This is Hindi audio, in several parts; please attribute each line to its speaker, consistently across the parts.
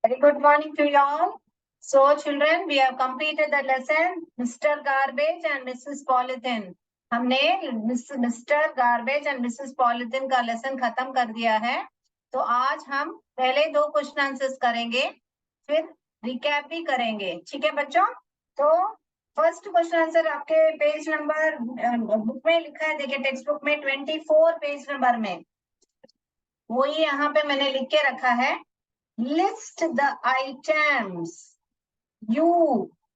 Speaker 1: Very good morning to you all. So, children, we have completed the lesson Mr. Garbage and Mrs. Polythene. हमने mister garbage and Mrs polythene का लेसन खत्म कर दिया है। तो आज हम पहले 2 क्वेश्चन आंसर्स करेंगे, फिर रिकैप भी करेंगे। ठीक है बच्चों? तो फर्स्ट क्वेश्चन आंसर आपके पेज नंबर बुक में लिखा है, देखिए टेक्स्ट बुक में 24 पेज नंबर में वही यहाँ पे मैंने लिख के रखा है। List the items you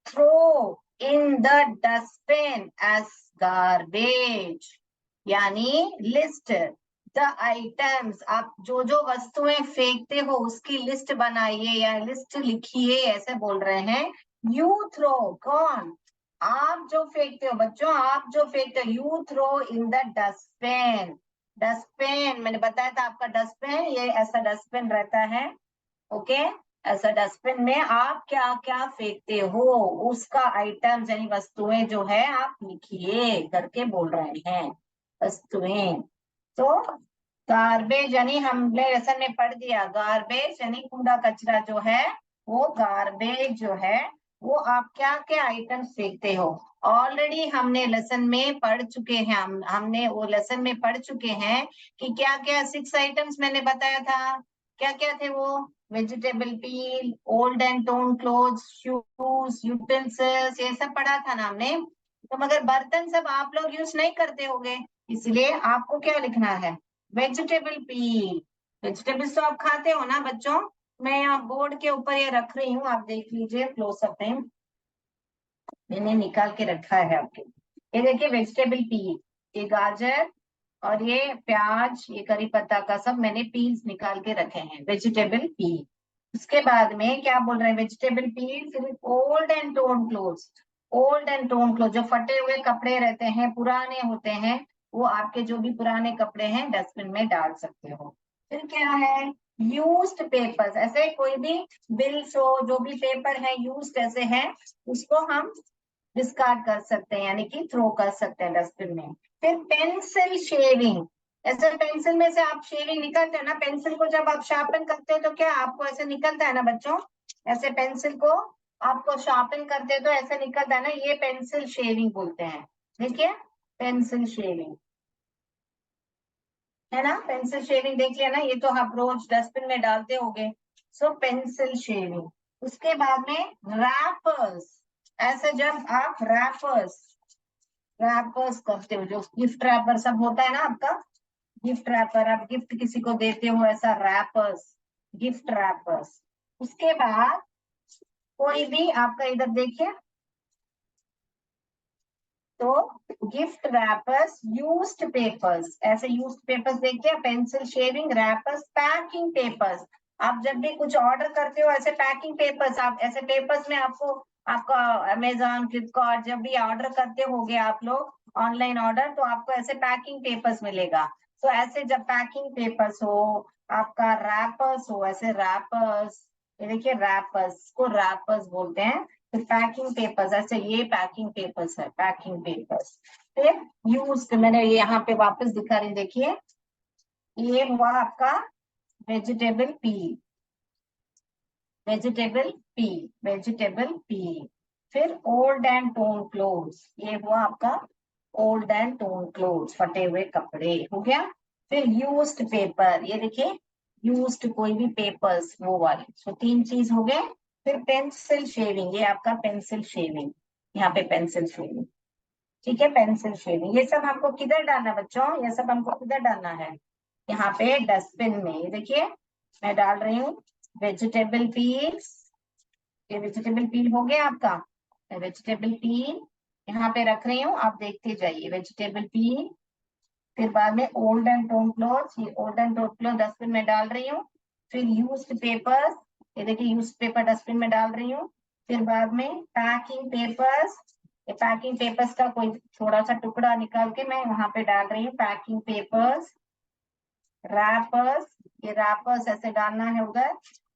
Speaker 1: throw in the dustbin as garbage. यानी लिस्ट द आइटम्स, आप जो जो वस्तुएं फेंकते हो उसकी लिस्ट बनाइए या लिस्ट लिखिए, ऐसे बोल रहे हैं। यू थ्रो, कौन? आप जो फेंकते हो बच्चों, आप जो फेंकते हो। You throw in the dustbin. Dustbin मैंने बताया था आपका, डस्टबिन ये ऐसा डस्टबिन रहता है। ओके, ऐसा डस्टबिन में आप क्या क्या फेंकते हो उसका आइटम्स यानी वस्तुएं जो है आप लिखिए करके बोल रहे हैं। वस्तुएं तो गार्बेज यानी हमने लेसन में पढ़ दिया, गार्बेज यानी कूड़ा कचरा जो है वो गार्बेज जो है वो आप क्या क्या आइटम्स फेंकते हो। ऑलरेडी हमने लेसन में पढ़ चुके हैं, हमने वो लेसन में पढ़ चुके हैं कि क्या क्या 6 आइटम्स मैंने बताया था। क्या क्या थे वो? Vegetable peel, old and tone clothes, shoes, utensils, ये सब पढ़ा था ना हमने। तो मगर बर्तन सब आप लोग यूज नहीं करते होंगे, इसलिए आपको क्या लिखना है? Vegetable peel. वेजिटेबल्स तो आप खाते हो ना बच्चों? मैं यहाँ बोर्ड के ऊपर ये रख रही हूँ, आप देख लीजिए क्लोजअप में, मैंने निकाल के रखा है आपके। ये देखिए वेजिटेबल पील, ये गाजर और ये प्याज, ये करी पत्ता का सब मैंने पील्स निकाल के रखे हैं, वेजिटेबल पील। उसके बाद में क्या बोल रहे हैं? Vegetable peel. फिर old and tone clothes, old and tone cloth जो फटे हुए कपड़े रहते हैं, पुराने होते हैं, वो आपके जो भी पुराने कपड़े हैं डस्टबिन में डाल सकते हो। फिर क्या है? यूज्ड पेपर्स, ऐसे कोई भी बिल्स हो, जो भी पेपर है यूज्ड ऐसे है, उसको हम डिस्कार्ड कर सकते हैं यानी कि थ्रो कर सकते हैं डस्टबिन में। फिर पेंसिल शेविंग, ऐसे पेंसिल में से आप शेविंग निकलते हो ना, पेंसिल को जब आप शार्पन करते हो तो क्या आपको ऐसे निकलता है ना बच्चों, ऐसे पेंसिल को आपको शार्पन करते हो तो ऐसे निकलता है ना, ये पेंसिल शेविंग बोलते हैं। देखिए पेंसिल शेविंग है ना, पेंसिल शेविंग देख लिया ना, ये तो आप रोज डस्टबिन में डालते होगे। So pencil shaving. उसके बाद में रैपर्स, ऐसे जब आप रैपर्स करते हो, जो गिफ्ट रैपर सब होता है ना आपका, गिफ्ट रैपर, आप गिफ्ट किसी को देते हो, ऐसा रैपर्स, गिफ्ट रैपर्स। उसके बाद कोई भी आपका इधर देखिए, तो गिफ्ट रैपर्स, यूज्ड पेपर्स, ऐसे यूज्ड पेपर्स देखिए, pencil shaving, rappers, packing papers. आप जब भी कुछ ऑर्डर करते हो ऐसे पैकिंग पेपर्स, आप ऐसे पेपर्स में आपको आपका अमेजोन, फ्लिपकार्ट, जब भी ऑर्डर करते होगे आप लोग ऑनलाइन ऑर्डर, तो आपको ऐसे पैकिंग पेपर्स मिलेगा। तो ऐसे जब पैकिंग पेपर्स हो, आपका रैपर्स हो, ऐसे रैपर्स, ये देखिए रैपर्स को रैपर्स बोलते हैं। फिर पैकिंग पेपर्स, ऐसे ये पैकिंग पेपर्स है, पैकिंग पेपर्स। फिर यूज्ड, मैंने ये यहाँ पे वापस दिखा रही, देखिए ये हुआ आपका vegetable peel, vegetable peel, vegetable peel. फिर ओल्ड एंड टोन क्लोथ्स, ये हुआ आपका ओल्ड एंड टोन क्लोथ्स, फटे हुए कपड़े हो गया। फिर यूज्ड पेपर, ये देखिए यूज्ड कोई भी पेपर्स वो वाले, तो 3 चीज हो गए। फिर पेंसिल शेविंग, ये आपका पेंसिल शेविंग, यहाँ पे पेंसिल शेविंग, ठीक है, पेंसिल शेविंग। ये सब हमको किधर डालना है बच्चों? ये सब हमको किधर डालना है? यहाँ पे डस्टबिन में। ये देखिए मैं डाल रही हूँ वेजिटेबल पील्स, ये वेजिटेबल पील हो गया आपका। वेजिटेबल पील यहाँ पे रख रही हूँ, आप देखते जाइए, वेजिटेबल पील। फिर बाद में ओल्ड एंड टोन क्लॉथ, ये old and tone cloth dustbin में डाल रही हूँ। फिर यूज्ड पेपर्स, ये देखिए यूज्ड पेपर डस्टबिन में डाल रही हूँ। फिर बाद में पैकिंग पेपर्स, ये पैकिंग पेपर्स का कोई थोड़ा सा टुकड़ा निकाल के मैं वहां पे डाल रही हूँ, पैकिंग पेपर्स। रैपर्स, ये रैपर्स ऐसे डालना है उधर।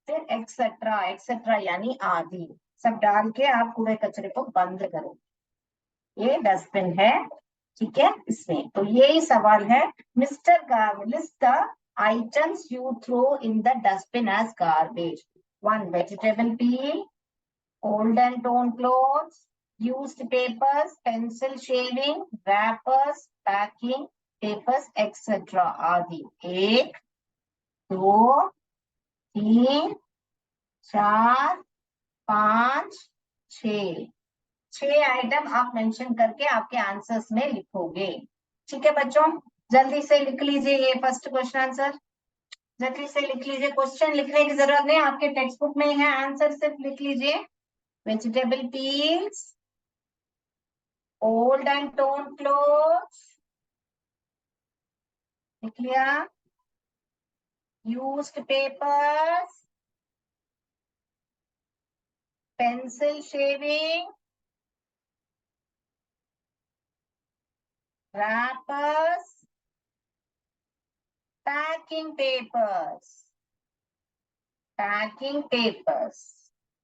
Speaker 1: फिर एक्सेट्रा, एक्सेट्रा यानी आदि, सब डाल के आप कूड़े कचरे को बंद करो। ये डस्टबिन है, ठीक है। इसमें तो यही सवाल है, mister garbage list the items you throw in the dustbin as garbage. 1 vegetable P, old and torn clothes, used papers, pencil shaving, wrappers, packing papers, etc. आदि. 1 2 3 4 5 6. 6 आइटम आप मेंशन करके आपके आंसर्स में लिखोगे. ठीक है बच्चों, जल्दी से लिख लीजिए ये फर्स्ट क्वेश्चन आंसर. जल्दी से लिख लीजिए. क्वेश्चन लिखने की जरूरत नहीं, आपके टेक्स्ट बुक में है, आंसर सिर्फ लिख लीजिए. Vegetable peels, old and tone clothes, लिख लिया. Used papers, pencil shaving, wrappers, packing papers,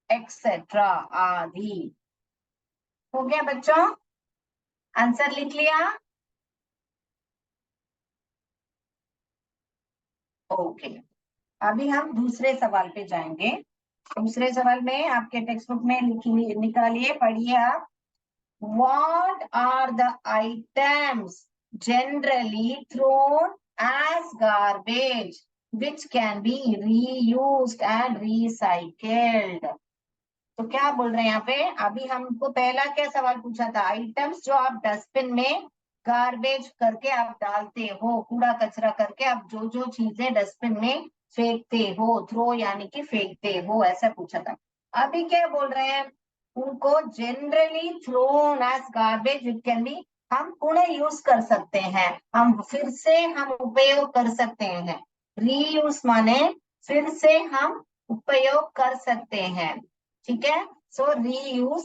Speaker 1: etc. आदि. हो गया बच्चों, आंसर लिख लिया. ओके, अभी हम दूसरे सवाल पे जाएंगे. दूसरे सवाल में आपके टेक्स्ट बुक में निकालिए, पढ़िए आप. What are the items generally thrown as garbage which can be reused and recycled? तो क्या बोल रहे हैं यहाँ पे. अभी हमको पहला क्या सवाल पूछा था, आइटम्स जो आप डस्टबिन में गार्बेज करके आप डालते हो, कूड़ा कचरा करके आप जो जो चीजें डस्टबिन में फेंकते हो, थ्रो यानी कि फेंकते हो, ऐसा पूछा था. अभी क्या बोल रहे हैं, उनको generally thrown as garbage it can be, हम पुनः यूज कर सकते हैं, हम फिर से हम उपयोग कर सकते हैं. रीयूज माने फिर से हम उपयोग कर सकते हैं. ठीक है, सो रीयूज.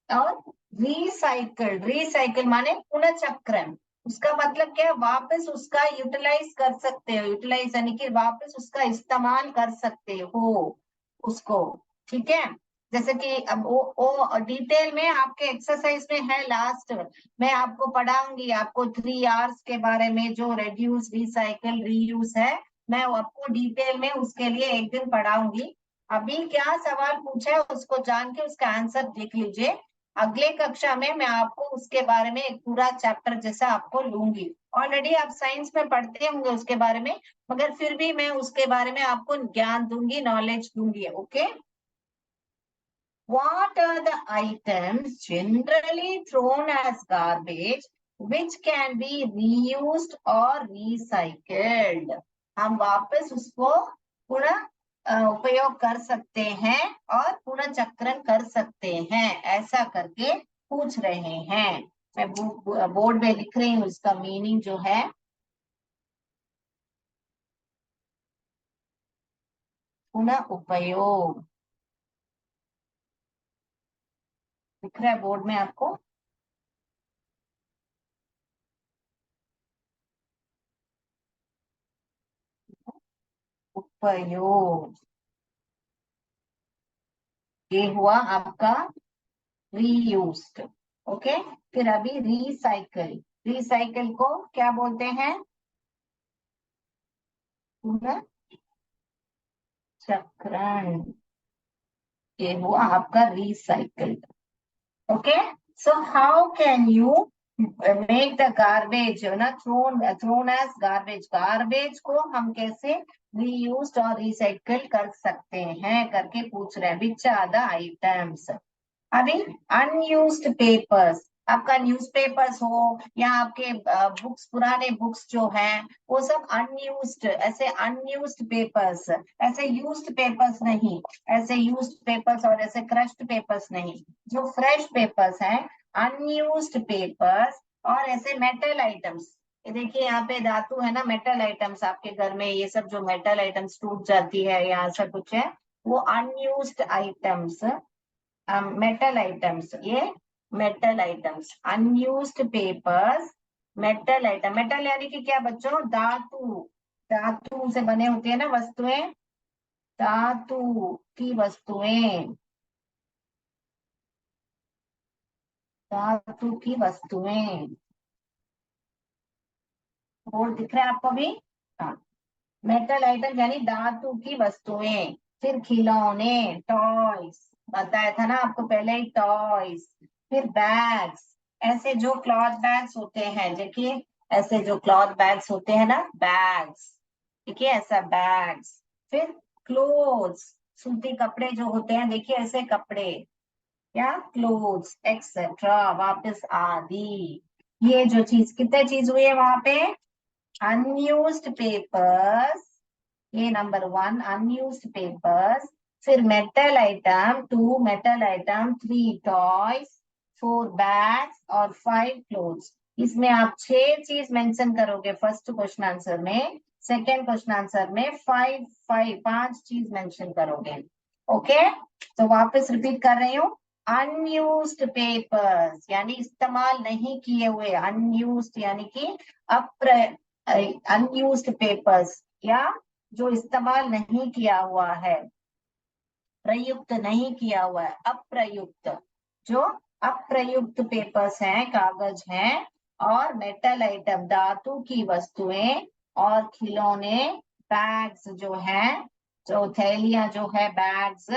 Speaker 1: और रिसाइकल माने पुनर्चक्रण. उसका मतलब क्या है, वापस उसका यूटिलाइज कर सकते हो, यूटिलाइज यानी कि वापस उसका इस्तेमाल कर सकते हो उसको. ठीक है, जैसे कि अब वो डिटेल में आपके एक्सरसाइज में है, लास्ट मैं आपको पढ़ाऊंगी, आपको 3 आवर्स के बारे में, जो रेड्यूस रिसाइकल रीयूज है, मैं आपको डिटेल में उसके लिए एक दिन पढ़ाऊंगी. अभी क्या सवाल पूछा है उसको जान के उसका आंसर देख लीजिए. अगले कक्षा में मैं आपको उसके बारे में एक पूरा चैप्टर जैसा आपको लूंगी. ऑलरेडी आप साइंस में पढ़ते होंगे उसके बारे में, मगर फिर भी मैं उसके बारे में आपको ज्ञान दूंगी, नॉलेज दूंगी. Okay. What are the items generally thrown as garbage which can be reused or recycled? हम वापस उसको पुनः उपयोग कर सकते हैं और पुनः चक्रण कर सकते हैं, ऐसा करके पूछ रहे हैं. मैं बोर्ड में लिख रही हूँ इसका मीनिंग जो है. पुनः उपयोग दिख रहा है बोर्ड में आपको. उपयोग, ये हुआ आपका रीयूज्ड. ओके, फिर अभी रिसाइकल. रिसाइकल को क्या बोलते हैं, पुनः चक्रण. ये हुआ आपका recycle. Okay, so how can you make the garbage ना थ्रोन एज गार्बेज. गार्बेज को हम कैसे रीयूज और रिसाइकल कर सकते हैं करके पूछ रहे हैं. Which are the items. अभी अनयूज्ड पेपर्स, आपका न्यूज़पेपर्स हो या आपके बुक्स, पुराने बुक्स जो हैं वो सब अनयूज्ड, ऐसे अनयूज्ड पेपर्स, ऐसे यूज्ड पेपर्स नहीं, ऐसे यूज्ड पेपर्स और ऐसे क्रश्ड पेपर्स नहीं, जो फ्रेश पेपर्स हैं, अनयूज्ड पेपर्स. और ऐसे मेटल आइटम्स, ये देखिए यहाँ पे धातु है ना, मेटल आइटम्स आपके घर में ये सब जो मेटल आइटम्स टूट जाती है या ऐसा कुछ है, वो अनयूज्ड आइटम्स. मेटल आइटम्स, ये metal items, unused papers, metal atom. Metal यानी कि क्या बच्चों, धातु. धातु से बने होते हैं ना वस्तुएं, धातु की वस्तुएं, धातु की वस्तुएं. बोर्ड दिख रहा है आपको भी. हाँ, मेटल आइटम यानी धातु की वस्तुएं. फिर खिलौने, टॉयज, बताया था ना आपको पहले ही, टॉयज। फिर बैग्स, ऐसे जो क्लॉथ बैग्स होते हैं, देखिए ऐसे जो क्लॉथ बैग्स होते हैं ना, बैग्स, ठीक है, ऐसा बैग्स। फिर क्लोथ्स, सूती कपड़े जो होते हैं, देखिए ऐसे कपड़े, क्या, क्लोथ्स एक्सेट्रा, वापस आदि। ये जो चीज, कितने चीज हुई है वहां पे, अनयूज्ड पेपर्स, ये नंबर वन, अनयूज्ड पेपर्स। फिर metal item two, metal item three, toys, four bags और फाइव क्लोथ्स। इसमें आप छह चीज मेंशन करोगे फर्स्ट क्वेश्चन आंसर में, सेकेंड क्वेश्चन आंसर में फाइव फाइव पांच चीज मेंशन करोगे। ओके, तो वापस रिपीट कर रही हूँ, अनयूज्ड पेपर्स यानी इस्तेमाल नहीं किए हुए, अनयूज्ड यानी कि अप्र अनयूज्ड पेपर्स, या जो इस्तेमाल नहीं किया हुआ है, प्रयुक्त नहीं किया हुआ है, अप्रयुक्त, जो अप्रयुक्त पेपर्स हैं, कागज हैं, और मेटल आइटम, धातु की वस्तुएं, और खिलौने, बैग्स जो हैं, जो थैलियां जो है, बैग्स,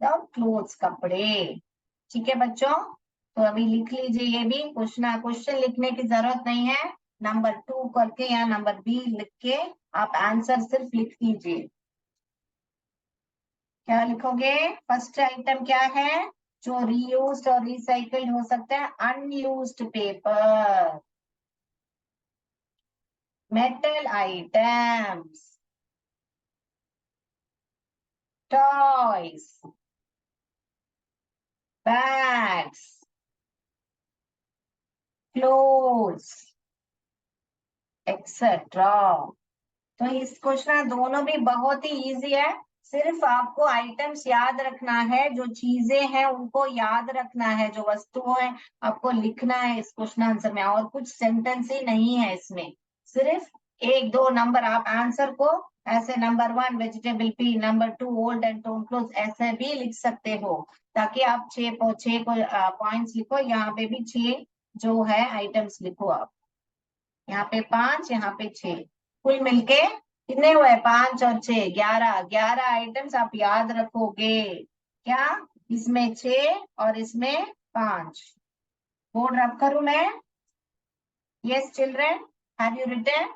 Speaker 1: और क्लोथ्स, कपड़े। ठीक है बच्चों, तो अभी लिख लीजिए, ये भी क्वेश्चन क्वेश्चन लिखने की जरूरत नहीं है, नंबर 2 करके या नंबर बी लिख के आप आंसर सिर्फ लिख दीजिए। क्या लिखोगे, फर्स्ट आइटम क्या है, जो रीयूज्ड और रिसाइकल्ड हो सकता है, unused paper, metal items, toys, bags, clothes etcetera. तो इस क्वेश्चन दोनों भी बहुत ही इजी है, सिर्फ आपको आइटम्स याद रखना है, जो चीजें हैं उनको याद रखना है, जो वस्तुएं हैं आपको लिखना है इस क्वेश्चन आंसर में, और कुछ सेंटेंस ही नहीं है इसमें, सिर्फ एक दो नंबर आप आंसर को ऐसे, number 1 vegetable P, number 2 old and tone cloth, ऐसे भी लिख सकते हो, ताकि आप छह पॉइंट्स लिखो, यहाँ पे भी छह जो है आइटम्स लिखो आप, यहाँ पे 5, यहाँ पे 6, कुल मिलके कितने हुए, 5 और 6, 11, 11 आइटम्स आप याद रखोगे, क्या, इसमें 6 और इसमें 5। बोर्ड रब करूं मैं, yes children, have you written,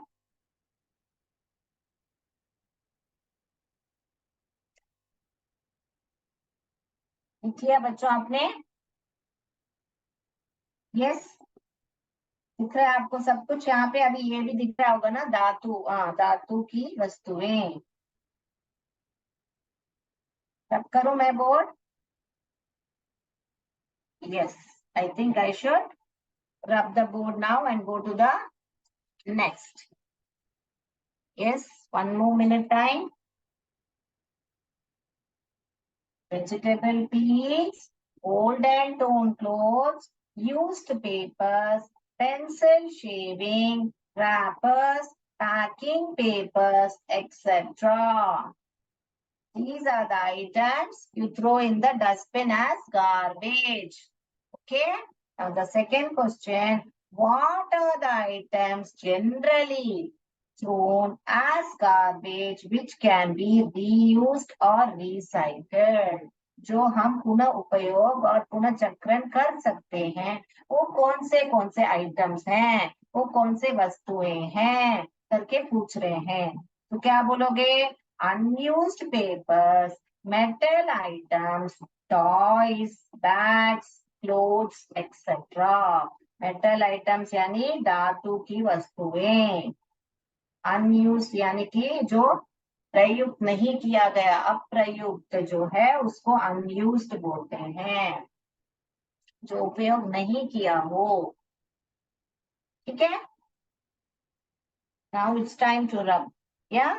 Speaker 1: लिख लिया बच्चों आपने, यस, दिख रहा है आपको सब कुछ यहाँ पे, अभी ये भी दिख रहा होगा ना, धातु, हाँ, धातु की वस्तुएं, रब करूं मैं board, yes, I think I should rub the board now and go to the next. Yes, one more minute time. Vegetable peels, old and torn clothes, used papers, pencil shaving, wrappers, packing papers, etc. These are the items you throw in the dustbin as garbage. Okay. Now the second question, what are the items generally thrown as garbage which can be reused or recycled? जो हम पुनः उपयोग और पुनः चक्रण कर सकते हैं, वो कौन से आइटम्स हैं, वो कौन से वस्तुएं हैं करके पूछ रहे हैं। तो क्या बोलोगे, unused papers, metal items, toys, bags, clothes etcetera. Metal items यानी धातु की वस्तुएं, अनयूज्ड यानी कि जो प्रयुक्त नहीं किया गया, अप्रयुक्त जो है उसको अनयूज्ड बोलते हैं, जो उपयोग नहीं किया हो। ठीक है, now it's time to rub, या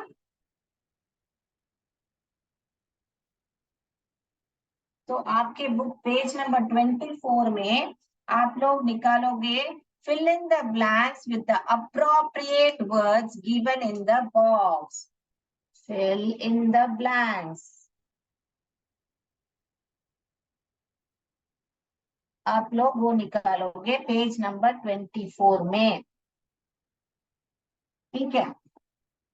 Speaker 1: तो आपके बुक पेज नंबर 24 में आप लोग निकालोगे, fill in the blanks with the appropriate words given in the box. Fill in the blanks. आप लोग वो निकालोगे पेज नंबर 24 में, ठीक है।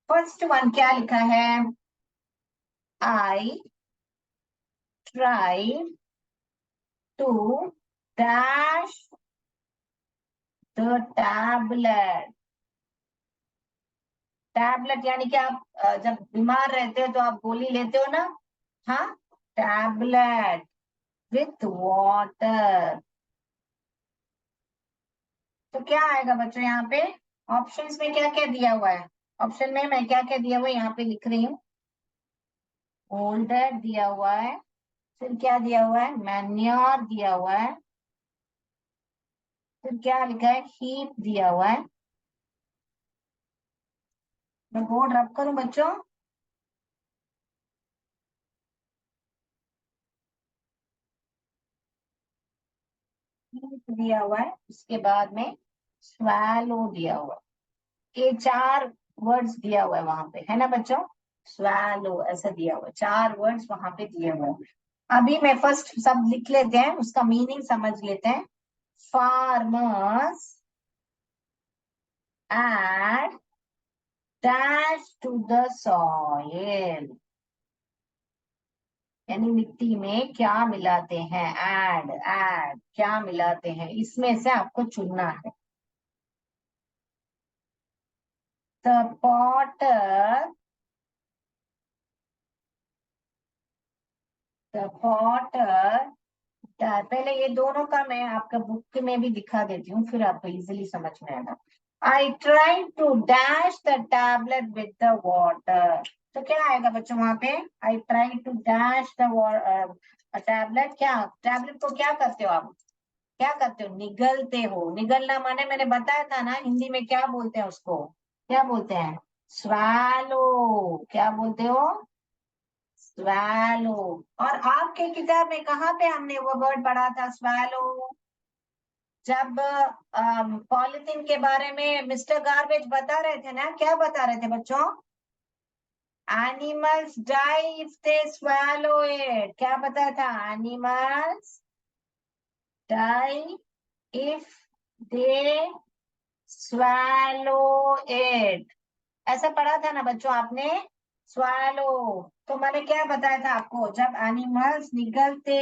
Speaker 1: फर्स्ट वन क्या लिखा है, I tried to dash the tablet. Tablet यानी कि आप जब बीमार रहते हो तो आप गोली लेते हो ना, हाँ, टैबलेट विथ वाटर। तो क्या आएगा बच्चों यहाँ पे? ऑप्शंस में क्या क्या दिया हुआ है? ऑप्शन में मैं क्या क्या दिया हुआ है यहाँ पे लिख रही हूँ। ओल्डर दिया हुआ है, फिर क्या दिया हुआ है? मैन्योर दिया हुआ है, फिर क्या लिखा है? हीप दिया हुआ है। मैं बोर्ड रब करूं बच्चों? हीप दिया हुआ है, उसके बाद में स्वैलो दिया हुआ है। ये चार वर्ड्स दिया हुआ है वहां पे, है ना बच्चों? स्वैलो ऐसा दिया हुआ है, चार वर्ड्स वहां पे दिए हुए हैं। अभी मैं फर्स्ट सब लिख लेते हैं, उसका मीनिंग समझ लेते हैं। Farmers add dash to the soil, यानी मिट्टी में क्या मिलाते हैं? ऐड ऐड क्या मिलाते हैं, इसमें से आपको चुनना है। द potter, द potter, पहले ये दोनों का मैं आपका बुक में भी दिखा देती हूँ, फिर आपको इजीली समझ में आएगा। I tried to dash the tablet with the water. तो क्या आएगा बच्चों वहां पे? I tried to dash the tablet, क्या टैबलेट को क्या करते हो आप? क्या करते हो? निगलते हो। निगलना माने मैंने बताया था ना, हिंदी में क्या बोलते हैं उसको? क्या बोलते हैं? स्वैलो। क्या बोलते हो? स्वैलो। और आपके किताब में कहाँ पे हमने वो वर्ड पढ़ा था, स्वैलो? जब पॉलिथीन के बारे में मिस्टर गार्बेज बता रहे थे ना, क्या बता रहे थे बच्चों? Animals die if they swallow it. क्या बताया था? Animals die if they swallow it. ऐसा पढ़ा था ना बच्चों आपने? स्वैलो। तो मैंने क्या बताया था आपको? जब एनिमल्स निगलते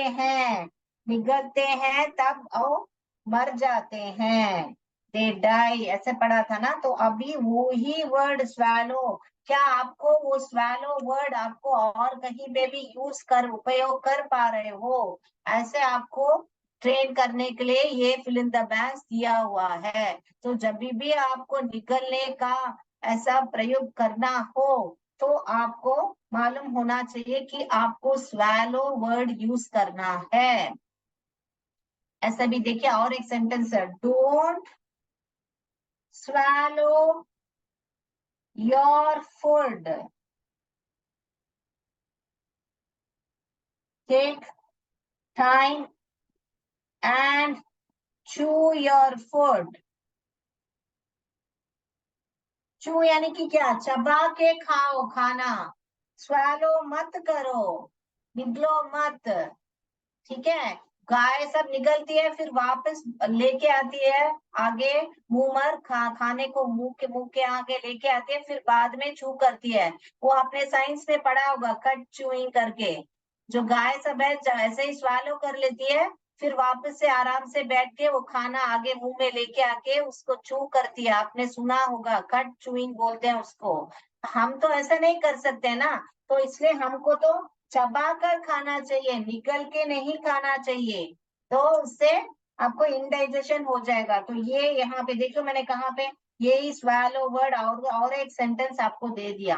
Speaker 1: हैं तब वो मर जाते हैं, दे डाई, ऐसे पढ़ा था ना। तो अभी वो ही वर्ड स्वैलो, क्या आपको वो स्वैलो वर्ड आपको और कहीं पे भी उपयोग कर पा रहे हो? ऐसे आपको ट्रेन करने के लिए ये फिल इन द ब्लैंक्स दिया हुआ है। तो जब भी आपको निकलने का ऐसा प्रयोग करना हो तो आपको मालूम होना चाहिए कि आपको स्वैलो वर्ड यूज करना है। ऐसा भी देखिए, और एक सेंटेंस है, don't swallow your food, take time and chew your food. Chew यानी कि क्या? चबा के खाओ खाना। स्वैलो मत करो, निगलो मत। ठीक है? गाय सब निकलती है, फिर वापस लेके आती है आगे, खाने को मुंह के आगे लेके आती है, फिर बाद में चू करती है। वो आपने साइंस में पढ़ा होगा, कट चूइंग करके। जो गाय सब है ऐसे ही स्वालो कर लेती है, फिर वापस से आराम से बैठ के वो खाना आगे मुंह में लेके आके उसको चू करती है। आपने सुना होगा, कट चूइंग बोलते हैं उसको। हम तो ऐसा नहीं कर सकते ना, तो इसलिए हमको तो चबा कर खाना चाहिए, निकल के नहीं खाना चाहिए। तो उससे आपको इंडाइजेशन हो जाएगा। तो ये यहाँ पे देखो मैंने कहाँ पे यही swallow वर्ड और एक सेंटेंस आपको दे दिया।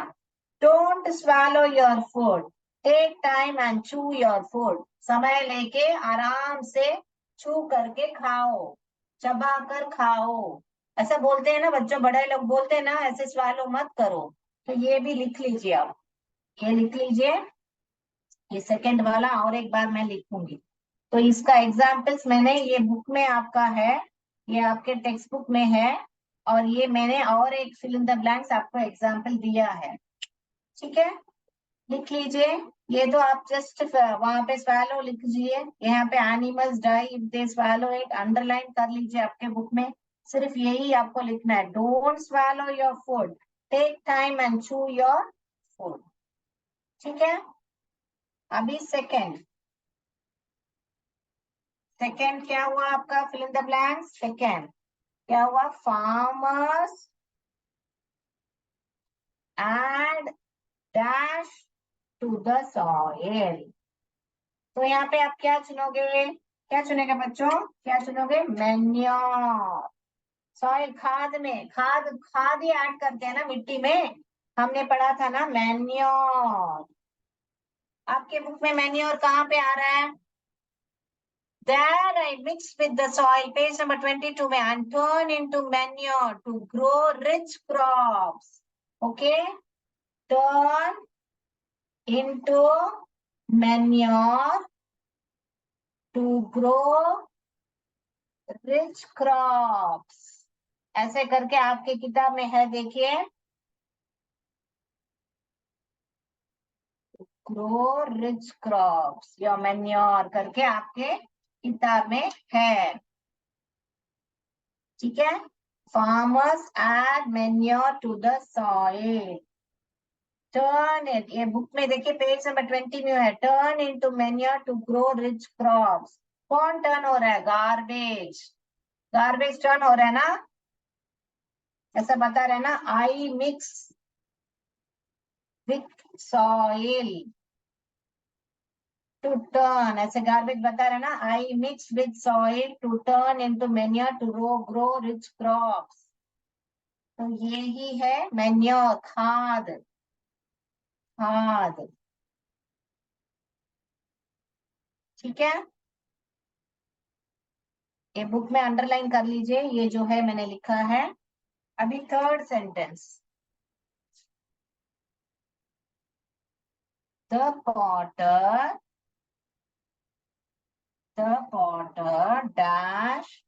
Speaker 1: Don't swallow your food, take time and chew your food. समय लेके आराम से चू करके खाओ, चबा कर खाओ। ऐसा बोलते हैं ना बच्चों, बड़े लोग बोलते हैं ना, ऐसे swallow मत करो। तो ये भी लिख लीजिए आप, ये लिख लीजिए, ये सेकंड वाला और एक बार मैं लिखूंगी। तो इसका एग्जाम्पल्स मैंने ये बुक में आपका है, ये आपके टेक्स्ट बुक में है, और ये मैंने और एक फिल इन द ब्लैंक्स आपको एग्जाम्पल दिया है। ठीक है? लिख लीजिए। ये तो आप जस्ट वहां पे स्वैलो लिख लीजिए, यहाँ पे animals die if they swallow it underline कर लीजिए आपके बुक में। सिर्फ यही आपको लिखना है, don't swallow your food, take time and chew your food. ठीक है? अभी सेकेंड, सेकेंड क्या हुआ आपका, fill in the blank. Second क्या हुआ, farmers add dash to the soil. तो यहाँ पे आप क्या चुनोगे, क्या चुनेगा बच्चों, क्या चुनोगे, मैन्योर। सॉइल खाद में, खाद खाद ही ऐड करते हैं ना मिट्टी में, हमने पढ़ा था ना मैन्योर। आपके बुक में मैन्योर कहाँ पे आ रहा है, there I mix with the soil, page number 22 में, and turn into manure to grow rich crops. Okay, turn into manure to grow rich crops. ऐसे करके आपके किताब में है, देखिए, grow rich crops या manure करके आपके किताब में है, ठीक है। farmers add manure to the soil. Turn it, ये बुक में देखिए पेज नंबर 20 में है, turn into manure to grow rich crops. कौन टर्न हो रहा है, गार्बेज, गार्बेज टर्न हो रहा है ना, ऐसा बता रहे हैं ना, I mix with soil to turn, ऐसे गार्बेज बता रहे हैं ना, I mix with soil to turn into manure to grow rich crops. तो ये ही है मैन्योर, खाद, खाद, ठीक है। ये बुक में अंडरलाइन कर लीजिए, ये जो है मैंने लिखा है। अभी third sentence, the Potter, the Potter dash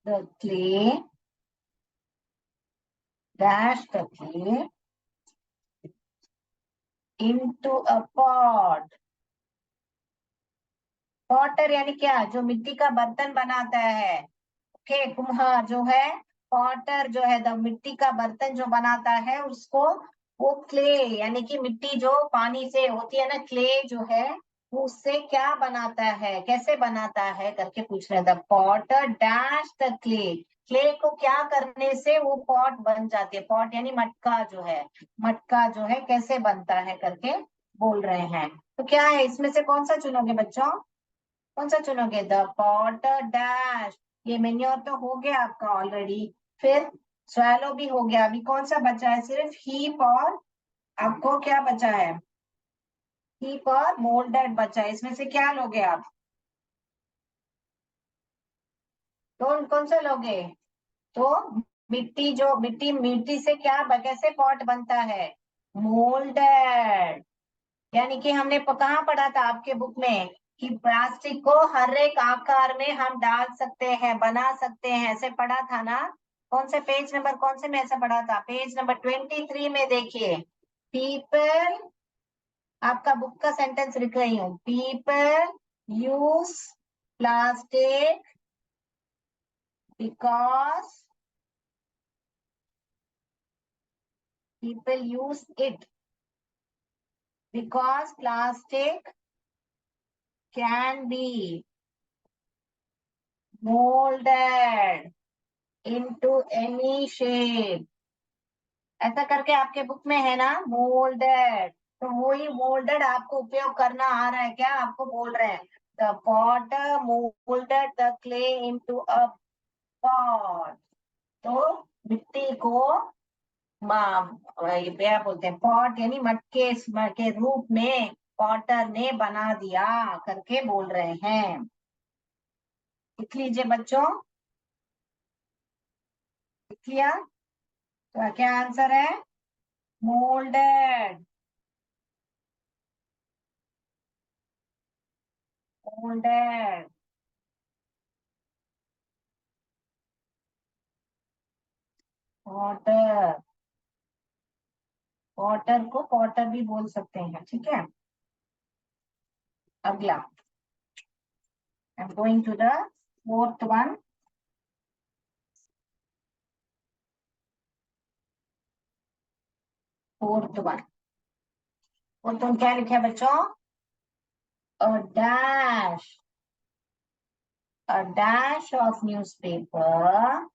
Speaker 1: the clay, dash the clay into a pot. Potter यानी क्या, जो मिट्टी का बर्तन बनाता है, ओके, कुम्हार जो है, पॉटर जो है द मिट्टी का बर्तन जो बनाता है उसको, वो क्ले यानी कि मिट्टी जो पानी से होती है ना, क्ले जो है वो उससे क्या बनाता है, कैसे बनाता है करके पूछ रहे थे। Potter dash the clay, clay को क्या करने से वो पॉट बन जाती है, पॉट यानी मटका जो है, मटका जो है कैसे बनता है करके बोल रहे हैं। तो क्या है इसमें से, कौन सा चुनोगे बच्चों, कौन सा चुनोगे, द पॉटर डैश, ये मेन्योर तो हो गया आपका ऑलरेडी, फिर स्वैलो भी हो गया, अभी कौन सा बचा है, सिर्फ हीप और आपको क्या बचा है, हीप और मोल्डेड बचा है, इसमें से क्या लोगे आप, कौन कौन सा लोगे, तो मिट्टी, जो मिट्टी, मिट्टी से क्या कैसे पॉट बनता है, मोल्डेड, यानी कि हमने कहाँ पढ़ा था आपके बुक में कि प्लास्टिक को हर एक आकार में हम डाल सकते हैं, बना सकते हैं, ऐसे पढ़ा था ना। कौन से पेज नंबर, कौन से में ऐसा पढ़ा था, पेज नंबर 23 में देखिए, पीपल, आपका बुक का सेंटेंस लिख रही हूँ, people use plastic because, people use it because plastic can be molded into any shape, ऐसा करके आपके बुक में है ना, मोल्डेड। तो वही मोल्डेड आपको उपयोग करना आ रहा है क्या, आपको बोल रहे हैं, the Potter moulded the clay into a pot. तो मिट्टी को ये क्या बोलते हैं, पॉट यानी मटके के रूप में पॉटर ने बना दिया करके बोल रहे हैं। लिख लीजिए बच्चों, लिख लिया, तो क्या आंसर है, मोल्डेड, मोल्डेड, पॉटर, पॉटर को पॉटर भी बोल सकते हैं, ठीक है। अगला, I am going to the fourth one, fourth one, fourth one क्या लिखा है बच्चों, a dash, a dash of newspaper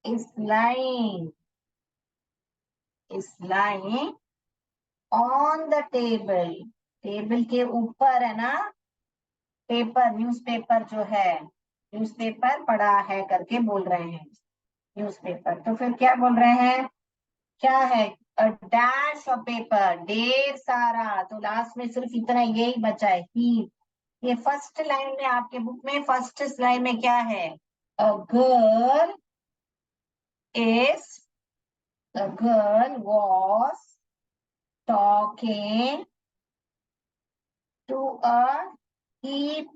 Speaker 1: is lying on the table. Table के ऊपर है ना पेपर, न्यूज़पेपर जो है, न्यूज़पेपर पड़ा है करके बोल रहे हैं न्यूज़पेपर। तो फिर क्या बोल रहे हैं, क्या है, अ डैश ऑफ पेपर, ढेर सारा। तो लास्ट में सिर्फ इतना यही बचा है ही। ये फर्स्ट लाइन में आपके बुक में फर्स्ट लाइन में क्या है, a girl is, the girl was talking to a heap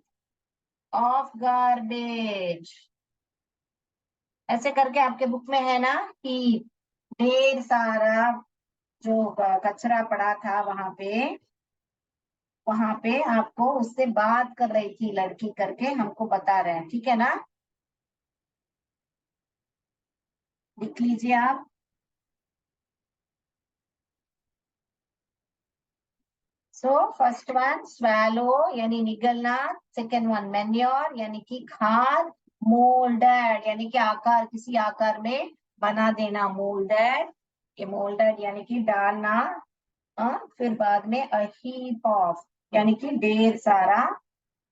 Speaker 1: of garbage। ऐसे करके आपके बुक में है ना, heap, ढेर सारा जो कचरा पड़ा था वहां पे आपको उससे बात कर रही थी लड़की करके हमको बता रहे हैं, ठीक है ना। लिख लीजिए आप। सो फर्स्ट वन स्वैलो यानी निगलना, सेकेंड वन मैन्योर यानी कि खाद, मोल्डेड यानी कि आकार, किसी आकार में बना देना, मोल्डेड, ये मोल्डेड यानी कि डालना। फिर बाद में अ हीप ऑफ यानी कि ढेर सारा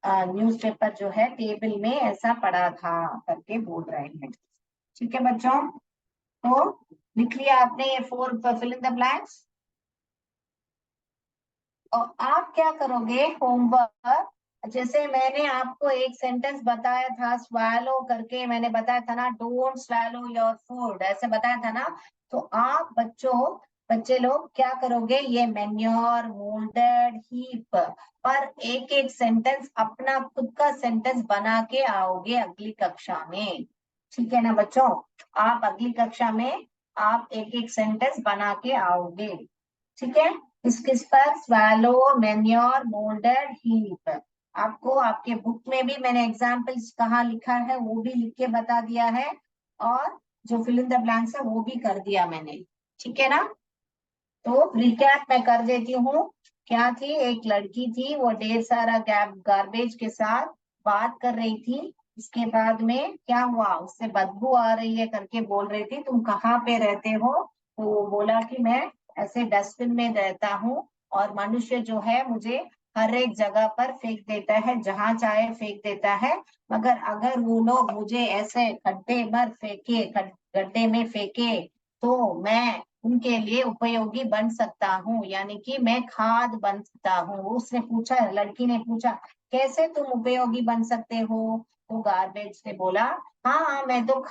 Speaker 1: न्यूज़पेपर जो है टेबल में ऐसा पड़ा था करके बोल रहे हैं, ठीक है बच्चों। तो लिख लिया आपने ये 4 फिल इन द ब्लैंक्स। और आप क्या करोगे होमवर्क, जैसे मैंने आपको एक सेंटेंस बताया था स्वैलो करके, मैंने बताया था ना, डोंट स्वैलो योर फूड, ऐसे बताया था ना। तो आप बच्चे लोग क्या करोगे, ये मैन्योर, मोल्डेड, हीप पर एक एक सेंटेंस अपना खुद का सेंटेंस बना के आओगे अगली कक्षा में, ठीक है ना बच्चों। आप अगली कक्षा में आप एक एक सेंटेंस बना के आओगे, ठीक है। किस किस पर, स्वैलो, मैन्योर, मोल्डेड, हीप। आपको आपके बुक में भी मैंने एग्जाम्पल्स कहाँ लिखा है वो भी लिख के बता दिया है, और जो फिल इन द ब्लैंक्स है वो भी कर दिया मैंने, ठीक है ना। तो रिकैप मैं कर देती हूँ। क्या थी, एक लड़की थी, वो ढेर सारा गार्बेज के साथ बात कर रही थी। इसके बाद में क्या हुआ, उससे बदबू आ रही है करके बोल रही थी, तुम कहाँ पे रहते हो। तो वो बोला कि मैं ऐसे डस्टबिन में रहता हूँ, और मनुष्य जो है मुझे हर एक जगह पर फेंक देता है, जहां चाहे फेंक देता है। मगर अगर वो लोग मुझे ऐसे गड्ढे में फेंके तो मैं उनके लिए उपयोगी बन सकता हूँ, यानी कि मैं खाद बन सकता हूँ। उसने पूछा, लड़की ने पूछा, कैसे तुम उपयोगी बन सकते हो। तो गार्बेज ने बोला, हाँ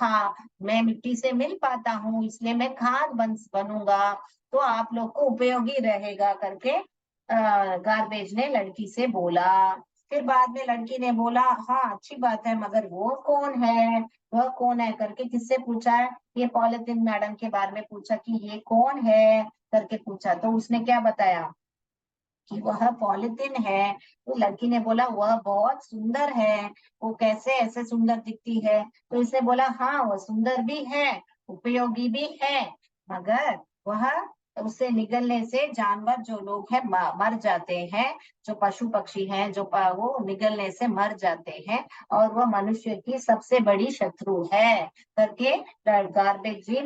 Speaker 1: हाँ मैं मिट्टी से मिल पाता हूँ, इसलिए मैं खाद बनूंगा, तो आप लोग को उपयोगी रहेगा करके गार्बेज ने लड़की से बोला। फिर बाद में लड़की ने बोला, हाँ अच्छी बात है, मगर वह कौन है करके किससे पूछा है, ये पॉलिथीन मैडम के बारे में पूछा कि ये कौन है करके पूछा। तो उसने क्या बताया कि वह पॉलिथीन है। तो लड़की ने बोला, वह बहुत सुंदर है। वो कैसे ऐसे सुंदर दिखती है। तो इसने बोला, हाँ वह सुंदर भी है, उपयोगी भी है, मगर वह उससे निगलने से जानवर जो लोग हैं मर जाते हैं, जो पशु पक्षी हैं वो निगलने से मर जाते हैं, और वह मनुष्य की सबसे बड़ी शत्रु है करके गार्बेज जी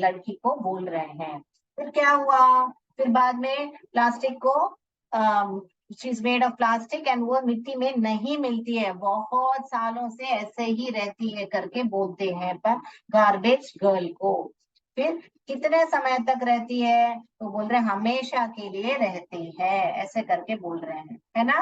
Speaker 1: लड़की को बोल रहे हैं। फिर क्या हुआ, फिर बाद में प्लास्टिक को चीज मेड ऑफ प्लास्टिक एंड वो मिट्टी में नहीं मिलती है, बहुत सालों से ऐसे ही रहती है करके बोलते हैं पर गार्बेज गर्ल को। फिर कितने समय तक रहती है, तो बोल रहे हैं हमेशा के लिए रहती है, ऐसे करके बोल रहे हैं, है ना।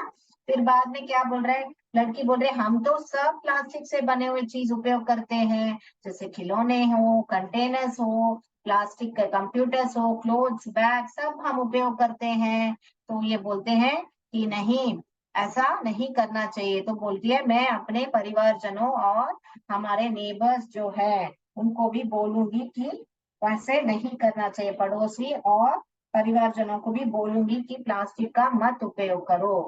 Speaker 1: फिर बाद में क्या बोल रहे हैं, लड़की बोल रहे हैं, हम तो सब प्लास्टिक से बने हुए चीज उपयोग करते हैं, जैसे खिलौने हो, कंटेनर्स हो, प्लास्टिक के कंप्यूटर्स हो, क्लोथ्स, बैग, सब हम उपयोग करते हैं। तो ये बोलते हैं कि नहीं, ऐसा नहीं करना चाहिए। तो बोलती है, मैं अपने परिवारजनों और हमारे नेबर्स जो है उनको भी बोलूंगी कि वैसे नहीं करना चाहिए, पड़ोसी और परिवारजनों को भी बोलूंगी कि प्लास्टिक का मत उपयोग करो।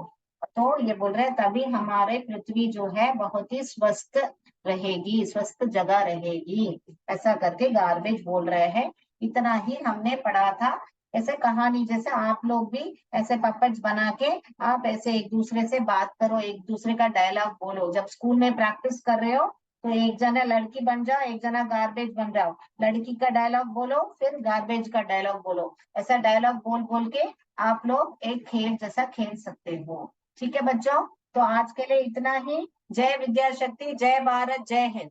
Speaker 1: तो ये बोल रहे हैं तभी हमारे पृथ्वी जो है बहुत ही स्वस्थ रहेगी, स्वस्थ जगह रहेगी, ऐसा करके गार्बेज बोल रहे हैं। इतना ही हमने पढ़ा था ऐसे कहानी जैसे आप लोग भी ऐसे पपेट्स बना के आप ऐसे एक दूसरे से बात करो, एक दूसरे का डायलॉग बोलो। जब स्कूल में प्रैक्टिस कर रहे हो तो एक जना लड़की बन जाओ, एक जना गार्बेज बन जाओ, लड़की का डायलॉग बोलो फिर गार्बेज का डायलॉग बोलो। ऐसा डायलॉग बोल बोल के आप लोग एक खेल जैसा खेल सकते हो। ठीक है बच्चों, तो आज के लिए इतना ही। जय विद्या शक्ति, जय भारत, जय हिंद।